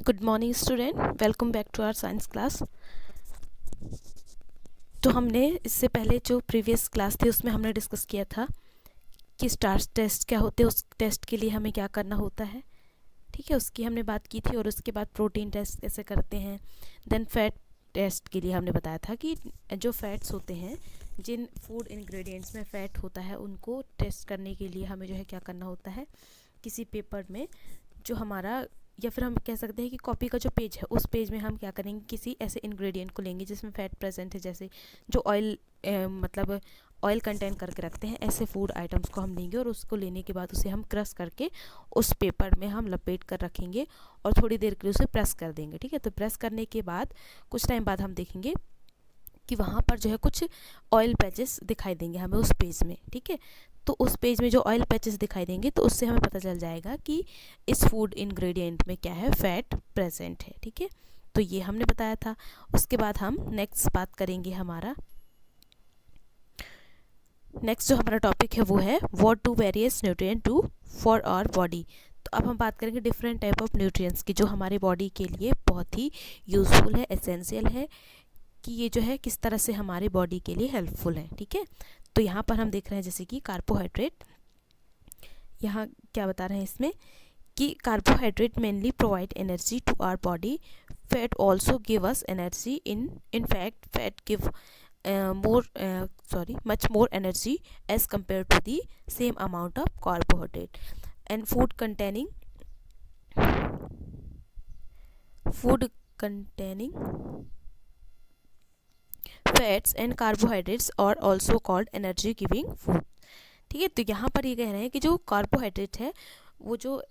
Good morning student, welcome back to our science class. तो हमने इससे पहले जो प्रीवियस क्लास थी उसमें हमने डिस्कस किया था कि स्टार्च टेस्ट क्या होते हैं, उस टेस्ट के लिए हमें क्या करना होता है। ठीक है, उसकी हमने बात की थी। और उसके बाद प्रोटीन टेस्ट कैसे करते हैं। देन फैट टेस्ट के लिए हमने बताया था कि जो फैट्स होते हैं, जिन फूड इंग्रेडिएंट्स में फ़ैट होता है, उनको टेस्ट करने के लिए हमें जो है क्या करना होता है, किसी पेपर में जो हमारा, या फिर हम कह सकते हैं कि कॉपी का जो पेज है उस पेज में हम क्या करेंगे, किसी ऐसे इंग्रेडिएंट को लेंगे जिसमें फ़ैट प्रेजेंट है, जैसे जो ऑयल मतलब ऑयल कंटेंट करके रखते हैं, ऐसे फूड आइटम्स को हम लेंगे और उसको लेने के बाद उसे हम क्रश करके उस पेपर में हम लपेट कर रखेंगे और थोड़ी देर के लिए उसे प्रेस कर देंगे। ठीक है, तो प्रेस करने के बाद कुछ टाइम बाद हम देखेंगे कि वहाँ पर जो है कुछ ऑयल पैचेस दिखाई देंगे हमें उस पेज में। ठीक है, तो उस पेज में जो ऑयल पैचेस दिखाई देंगे तो उससे हमें पता चल जाएगा कि इस फूड इंग्रेडिएंट में क्या है, फैट प्रेजेंट है। ठीक है, तो ये हमने बताया था। उसके बाद हम नेक्स्ट बात करेंगे, नेक्स्ट जो हमारा टॉपिक है वो है what do various nutrient do for our body. तो अब हम बात करेंगे डिफरेंट टाइप ऑफ न्यूट्रिएंट्स की जो हमारे बॉडी के लिए बहुत ही यूजफुल है, एसेंशियल है, कि ये जो है किस तरह से हमारे बॉडी के लिए हेल्पफुल है। ठीक है, तो यहाँ पर हम देख रहे हैं जैसे कि कार्बोहाइड्रेट, यहाँ क्या बता रहे हैं इसमें कि carbohydrate mainly provide energy to our body, fat also give us energy, in fact fat give much more energy as compared to the same amount of carbohydrate. And food containing fats and carbohydrates are also called energy giving food. ठीक है, तो यहाँ पर ये कह रहे हैं कि जो कार्बोहाइड्रेट है वो जो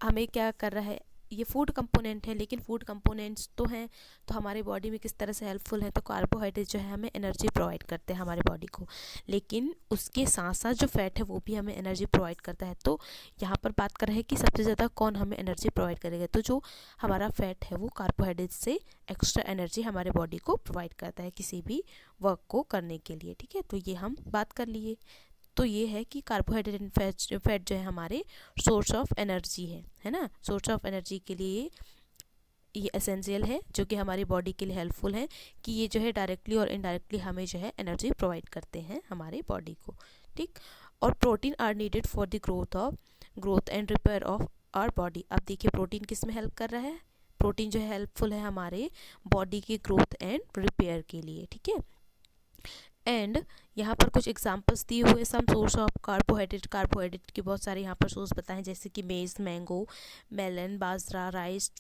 हमें क्या कर रहा है, ये फूड कंपोनेंट है, लेकिन फूड कंपोनेंट्स तो हैं, तो हमारी बॉडी में किस तरह से हेल्पफुल है। तो कार्बोहाइड्रेट जो है हमें एनर्जी प्रोवाइड करते हैं हमारे बॉडी को, लेकिन उसके साथ साथ जो फैट है वो भी हमें एनर्जी प्रोवाइड करता है। तो यहाँ पर बात कर रहे हैं कि सबसे ज़्यादा कौन हमें एनर्जी प्रोवाइड करेगा, तो जो हमारा फैट है वो कार्बोहाइड्रेट से एक्स्ट्रा एनर्जी हमारे बॉडी को प्रोवाइड करता है किसी भी वर्क को करने के लिए। ठीक है, तो ये हम बात कर लिए। तो ये है कि कार्बोहाइड्रेट एंड फैट जो है हमारे सोर्स ऑफ एनर्जी है ना। सोर्स ऑफ एनर्जी के लिए ये एसेंशियल है, जो कि हमारी बॉडी के लिए हेल्पफुल है, कि ये जो है डायरेक्टली और इनडायरेक्टली हमें जो है एनर्जी प्रोवाइड करते हैं हमारे बॉडी को। ठीक, और protein are needed for the growth and repair of our body. अब देखिए प्रोटीन किस में हेल्प कर रहा है, प्रोटीन जो है हेल्पफुल है हमारे बॉडी की ग्रोथ एंड रिपेयर के लिए। ठीक है, एंड यहाँ पर कुछ एग्जांपल्स दिए हुए, सम सोर्स ऑफ कार्बोहाइड्रेट के बहुत सारे यहाँ पर सोर्स बताएं, जैसे कि maize, mango, melon, bajra, rice,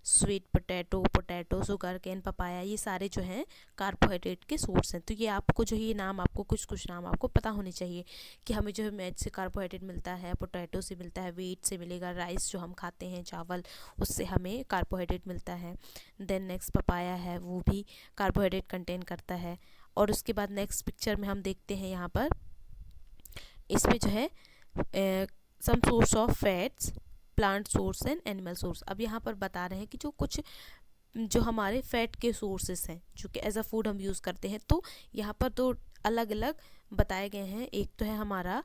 sweet potato, sugar cane, papaya, ये सारे जो हैं कार्बोहाइड्रेट के सोर्स हैं। तो ये आपको जो ये नाम, आपको कुछ नाम आपको पता होने चाहिए कि हमें जो है मेज से कार्बोहाइड्रेट मिलता है, पोटैटो से मिलता है, व्हीट से मिलेगा, राइस जो हम खाते हैं चावल, उससे हमें कार्बोहाइड्रेट मिलता है। देन नेक्स्ट पपाया है, वो भी कार्बोहाइड्रेट कंटेन करता है। और उसके बाद नेक्स्ट पिक्चर में हम देखते हैं, यहाँ पर इसमें जो है some source of fats, plant source and animal source. अब यहाँ पर बता रहे हैं कि जो हमारे फैट के सोर्सेस हैं जो कि एज अ फूड हम यूज़ करते हैं, तो यहाँ पर दो अलग अलग बताए गए हैं। एक तो है हमारा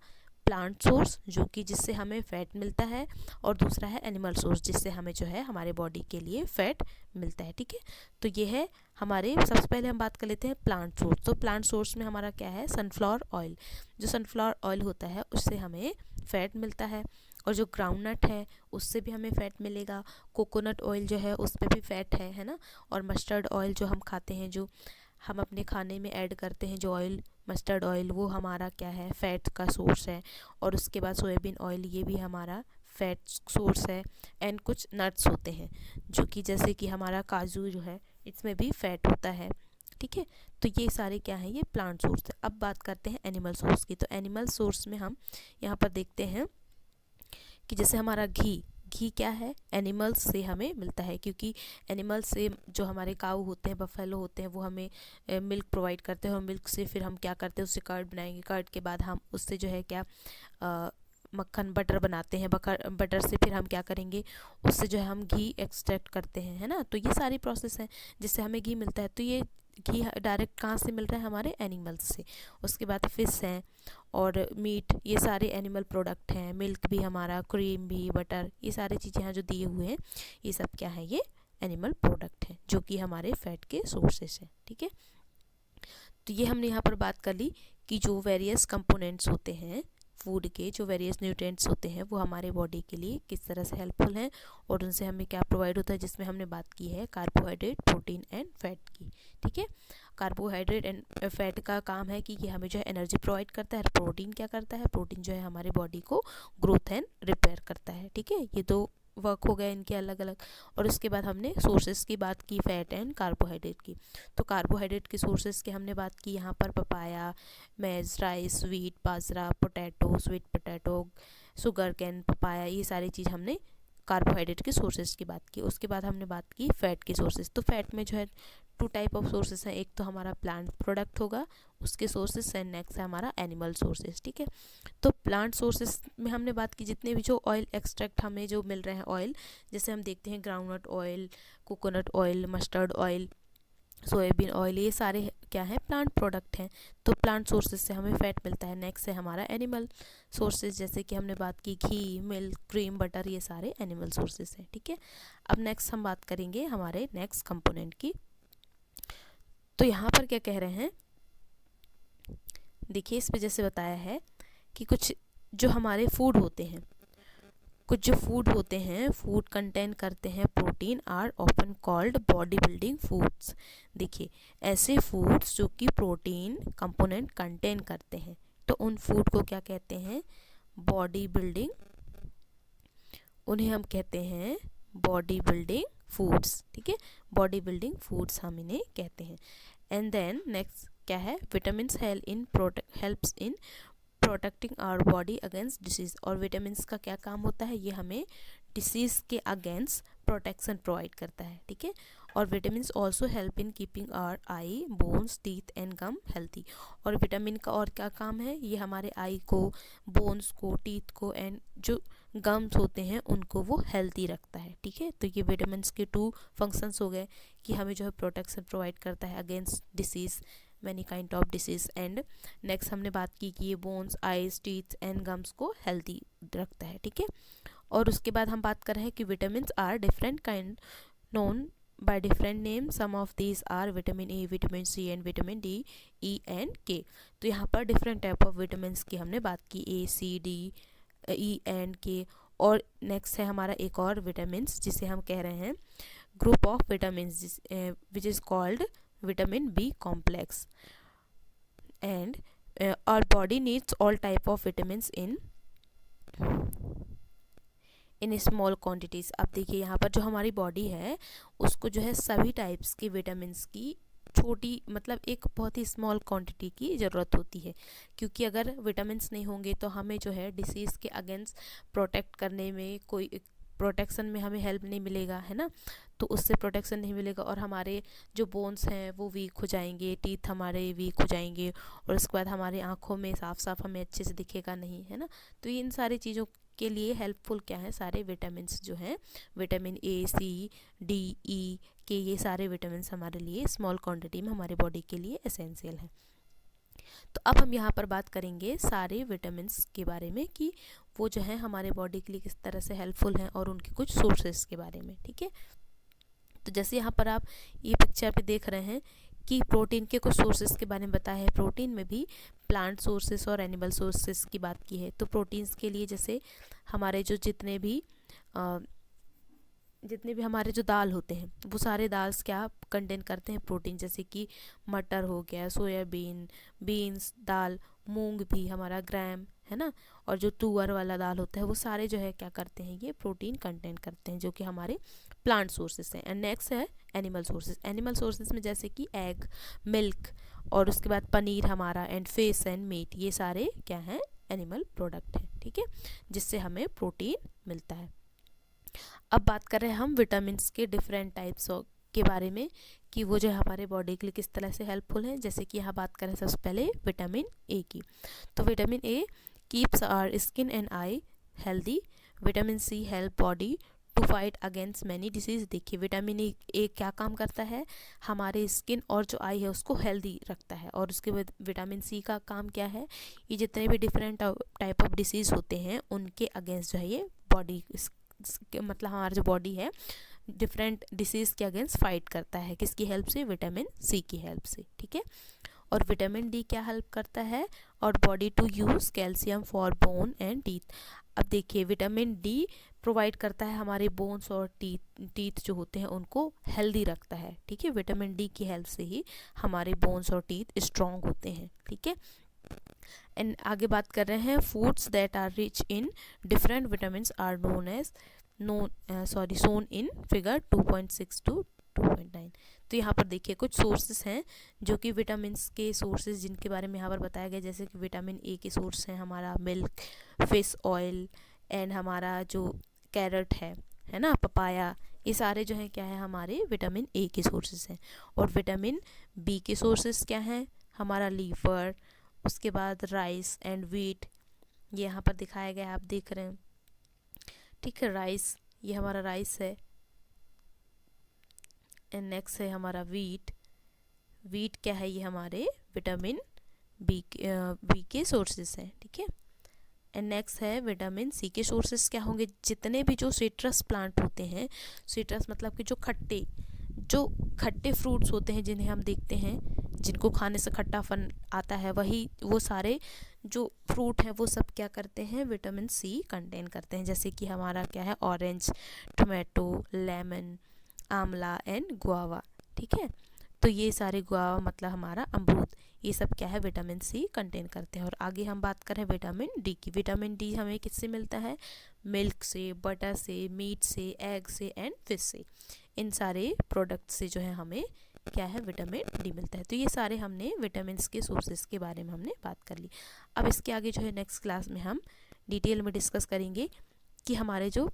प्लांट सोर्स, जो कि जिससे हमें फ़ैट मिलता है, और दूसरा है एनिमल सोर्स, जिससे हमें जो है हमारे बॉडी के लिए फ़ैट मिलता है। ठीक है, तो ये है हमारे, सबसे पहले हम बात कर लेते हैं प्लांट सोर्स। तो प्लांट सोर्स में हमारा क्या है, सनफ्लावर ऑयल। जो सनफ्लावर ऑयल होता है उससे हमें फ़ैट मिलता है, और जो ग्राउंडनट है उससे भी हमें फ़ैट मिलेगा। कोकोनट ऑयल जो है उसमें भी फ़ैट है ना। और मस्टर्ड ऑयल जो हम खाते हैं, जो हम अपने खाने में ऐड करते हैं, जो ऑयल मस्टर्ड ऑयल, वो हमारा क्या है, फ़ैट का सोर्स है। और उसके बाद सोयाबीन ऑयल, ये भी हमारा फ़ैट सोर्स है। एंड कुछ नट्स होते हैं जो कि जैसे कि हमारा काजू जो है, इसमें भी फ़ैट होता है। ठीक है, तो ये सारे क्या हैं, ये प्लांट सोर्स है। अब बात करते हैं एनिमल सोर्स की। तो एनिमल सोर्स में हम यहाँ पर देखते हैं कि जैसे हमारा घी क्या है, एनिमल्स से हमें मिलता है, क्योंकि एनिमल से जो हमारे काऊ होते हैं, बफेलो होते हैं, वो हमें मिल्क प्रोवाइड करते हैं, और मिल्क से फिर हम क्या करते हैं, उससे कर्ड बनाएंगे। कर्ड के बाद हम उससे जो है क्या मक्खन, बटर बनाते हैं। बटर से फिर हम क्या करेंगे, उससे जो है हम घी एक्सट्रैक्ट करते हैं, है ना। तो ये सारी प्रोसेस हैं जिससे हमें घी मिलता है। तो ये घी डायरेक्ट कहाँ से मिल रहा है, हमारे एनिमल्स से। उसके बाद फिश हैं और मीट, ये सारे एनिमल प्रोडक्ट हैं। मिल्क भी हमारा, क्रीम भी, बटर, ये सारी चीज़ें यहाँ जो दिए हुए हैं ये सब क्या है, ये एनिमल प्रोडक्ट हैं जो कि हमारे फैट के सोर्सेस हैं। ठीक है, तो ये हमने यहाँ पर बात कर ली कि जो वेरियस कंपोनेंट्स होते हैं फूड के, जो वेरियस न्यूट्रिएंट्स होते हैं वो हमारे बॉडी के लिए किस तरह से हेल्पफुल हैं और उनसे हमें क्या प्रोवाइड होता है, जिसमें हमने बात की है कार्बोहाइड्रेट, प्रोटीन एंड फैट की। ठीक है, कार्बोहाइड्रेट एंड फैट का काम है कि ये हमें जो है एनर्जी प्रोवाइड करता है। प्रोटीन क्या करता है, प्रोटीन जो है हमारे बॉडी को ग्रोथ एंड रिपेयर करता है। ठीक है, ये दो वर्क हो गए इनके अलग अलग। और उसके बाद हमने सोर्सेज की बात की, फैट एंड कार्बोहाइड्रेट की। तो कार्बोहाइड्रेट के सोर्सेज की हमने बात की, यहाँ पर papaya, maize, rice, wheat, bajra, potato, sweet potato, sugar cane, papaya, ये सारी चीज़ हमने कार्बोहाइड्रेट के सोर्सेज की बात की। उसके बाद हमने बात की फ़ैट के सोर्सेज। तो फैट में जो है 2 टाइप ऑफ सोर्सेज हैं, एक तो हमारा प्लांट प्रोडक्ट होगा उसके सोर्सेज एंड नेक्स्ट है हमारा एनिमल सोर्सेज। ठीक है, तो प्लांट सोर्सेज में हमने बात की जितने भी जो ऑयल एक्सट्रैक्ट हमें जो मिल रहे हैं ऑयल, जैसे हम देखते हैं groundnut oil, coconut oil, mustard oil, soybean oil, ये सारे क्या है, प्लांट प्रोडक्ट हैं। तो प्लांट सोर्सेज से हमें फैट मिलता है। नेक्स्ट है हमारा एनिमल सोर्सेज, जैसे कि हमने बात की घी, मिल्क, क्रीम, बटर, ये सारे एनिमल सोर्सेज हैं। ठीक है, अब नेक्स्ट हम बात करेंगे हमारे नेक्स्ट कंपोनेंट की। तो यहाँ पर क्या कह रहे हैं, देखिए इस पे जैसे बताया है कि कुछ जो हमारे फूड होते हैं, कुछ जो फूड होते हैं, फूड कंटेन करते हैं protein, are often called body building foods. देखिए ऐसे फूड्स जो कि प्रोटीन कंपोनेंट कंटेन करते हैं, तो उन फूड को क्या कहते हैं, बॉडी बिल्डिंग, उन्हें हम कहते हैं बॉडी बिल्डिंग फूड्स। ठीक है, बॉडी बिल्डिंग फूड्स हम इन्हें कहते हैं। एंड देन नेक्स्ट क्या है, vitamins helps in protecting our body against disease. और विटामिन्स का क्या काम होता है, ये हमें डिसीज़ के अगेंस्ट प्रोटेक्शन प्रोवाइड करता है। ठीक है, और vitamins also help in keeping our eye, bones, teeth and gum healthy. और विटामिन का और क्या काम है, ये हमारे आई को, बोन्स को, टीथ को एंड जो गम्स होते हैं उनको वो हेल्थी रखता है। ठीक है, तो ये विटामिन्स के 2 फंक्शंस हो गए कि हमें जो है प्रोटेक्शन प्रोवाइड करता है against disease, many kind of disease. And next हमने बात की कि ये bones, eyes, teeth and gums को हेल्दी रखता है। ठीक है, और उसके बाद हम बात कर रहे हैं कि vitamins are different kind known by different name. Some of these are vitamin A, vitamin C and vitamin D, E and K. तो यहाँ पर different type of vitamins की हमने बात की, A, C, D, E and K। और next है हमारा एक और vitamins जिसे हम कह रहे हैं group of vitamins which is called vitamin B complex। and our body needs all type of vitamins in small quantities. अब देखिए यहाँ पर जो हमारी बॉडी है उसको जो है सभी टाइप्स की विटामिन्स की छोटी, मतलब एक बहुत ही स्मॉल क्वांटिटी की ज़रूरत होती है, क्योंकि अगर विटामिन्स नहीं होंगे तो हमें जो है डिसीज़ के अगेंस्ट प्रोटेक्ट करने में, कोई प्रोटेक्शन में हमें हेल्प नहीं मिलेगा, है ना। तो उससे प्रोटेक्शन नहीं मिलेगा और हमारे जो बोन्स हैं वो वीक हो जाएंगे, टीथ हमारे वीक हो जाएंगे और उसके बाद हमारी आँखों में साफ साफ हमें अच्छे से दिखेगा नहीं, है ना। तो इन सारी चीज़ों के लिए हेल्पफुल क्या है, सारे विटामिन्स जो हैं, विटामिन ए, सी, डी, ई के, ये सारे विटामिन्स हमारे लिए स्मॉल क्वांटिटी में हमारे बॉडी के लिए एसेंशियल हैं। तो अब हम यहाँ पर बात करेंगे सारे विटामिन्स के बारे में कि वो जो है हमारे बॉडी के लिए किस तरह से हेल्पफुल हैं और उनके कुछ सोर्सेज के बारे में। ठीक है, तो जैसे यहाँ पर आप ये पिक्चर पे देख रहे हैं कि प्रोटीन के कुछ सोर्सेज के बारे में बताया है। प्रोटीन में भी प्लांट सोर्सेज और एनिमल सोर्सेज की बात की है। तो प्रोटीन्स के लिए जैसे हमारे जो जितने भी हमारे जो दाल होते हैं वो सारे दाल्स क्या कंटेन करते हैं, प्रोटीन। जैसे कि मटर हो गया, सोयाबीन, बीन्स, दाल, मूंग भी हमारा, ग्राम, है ना, और जो तुअर वाला दाल होता है वो सारे जो है क्या करते हैं, ये प्रोटीन कंटेन करते हैं, जो कि हमारे प्लांट सोर्सेज हैं। एंड नेक्स्ट है एनिमल सोर्सेज। एनिमल सोर्सेज में जैसे कि एग, मिल्क और उसके बाद पनीर हमारा, एंड फिश एंड मीट, ये सारे क्या हैं, एनिमल प्रोडक्ट हैं। ठीक है, जिससे हमें प्रोटीन मिलता है। अब बात कर रहे हैं हम विटामिन्स के डिफरेंट टाइप्स के बारे में कि वो जो है हमारे बॉडी के लिए किस तरह से हेल्पफुल है। जैसे कि यहाँ बात करें सबसे पहले विटामिन ए की। तो vitamin A keeps our skin and eye healthy. Vitamin C help body to fight against many disease. देखिए विटामिन ए क्या काम करता है, हमारे स्किन और जो आई है उसको हेल्दी रखता है। और उसके बाद विटामिन सी का काम क्या है, ये जितने भी डिफरेंट टाइप ऑफ डिसीज़ होते हैं उनके अगेंस्ट जो है ये बॉडी, मतलब हमारा जो बॉडी है डिफरेंट डिसीज़ के अगेंस्ट फाइट करता है। किसकी हेल्प से, विटामिन सी की हेल्प से, ठीक है। और विटामिन डी क्या हेल्प करता है, और body to use calcium for bone and teeth. अब देखिए विटामिन डी प्रोवाइड करता है हमारे बोन्स और टीथ जो होते हैं उनको हेल्दी रखता है, ठीक है। विटामिन डी की हेल्प से ही हमारे बोन्स और टीथ स्ट्रॉन्ग होते हैं, ठीक है। एंड आगे बात कर रहे हैं, foods that are rich in different vitamin are shown in figure 2.6 to 2.9। तो यहाँ पर देखिए कुछ सोर्सेस हैं जो कि विटामिन के सोर्सेज जिनके बारे में यहाँ पर बताया गया, जैसे कि विटामिन ए के सोर्स हैं हमारा मिल्क, फिश ऑयल, एंड हमारा जो कैरेट है ना, पपाया, ये सारे जो हैं क्या है हमारे विटामिन ए के सोर्सेज हैं। और विटामिन बी के सोर्सेज क्या हैं, हमारा लीवर, उसके बाद राइस एंड व्हीट, ये यहाँ पर दिखाया गया है, आप देख रहे हैं, ठीक है। राइस, ये हमारा राइस है। एंड नेक्स्ट है हमारा व्हीट क्या है, ये हमारे विटामिन बी के सोर्सेस हैं, ठीक है। एंड नेक्स्ट है विटामिन सी के सोर्सेस क्या होंगे, जितने भी जो सिट्रस प्लांट होते हैं, सिट्रस मतलब कि जो खट्टे फ्रूट्स होते हैं जिन्हें हम देखते हैं, जिनको खाने से खट्टापन आता है, वही वो सारे जो फ्रूट हैं वो सब क्या करते हैं, विटामिन सी कंटेन करते हैं। जैसे कि हमारा क्या है, ऑरेंज, टोमेटो, लेमन, आंवला एंड गुआवा, ठीक है। तो ये सारे गुआवा मतलब हमारा अमरूद, ये सब क्या है, विटामिन सी कंटेन करते हैं। और आगे हम बात करें विटामिन डी की। विटामिन डी हमें किससे मिलता है, मिल्क से, बटर से, मीट से, एग से एंड फिश से। इन सारे प्रोडक्ट से जो है हमें क्या है, विटामिन डी मिलता है। तो ये सारे हमने विटामिन के सोर्सेज के बारे में हमने बात कर ली। अब इसके आगे जो है नेक्स्ट क्लास में हम डिटेल में डिस्कस करेंगे कि हमारे जो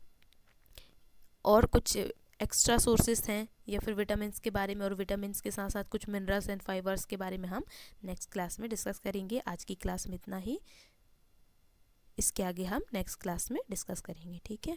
और कुछ एक्स्ट्रा सोर्सेज हैं या फिर विटामिन्स के बारे में, और विटामिन्स के साथ साथ कुछ मिनरल्स एंड फाइबर्स के बारे में हम नेक्स्ट क्लास में डिस्कस करेंगे। आज की क्लास में इतना ही, इसके आगे हम नेक्स्ट क्लास में डिस्कस करेंगे, ठीक है।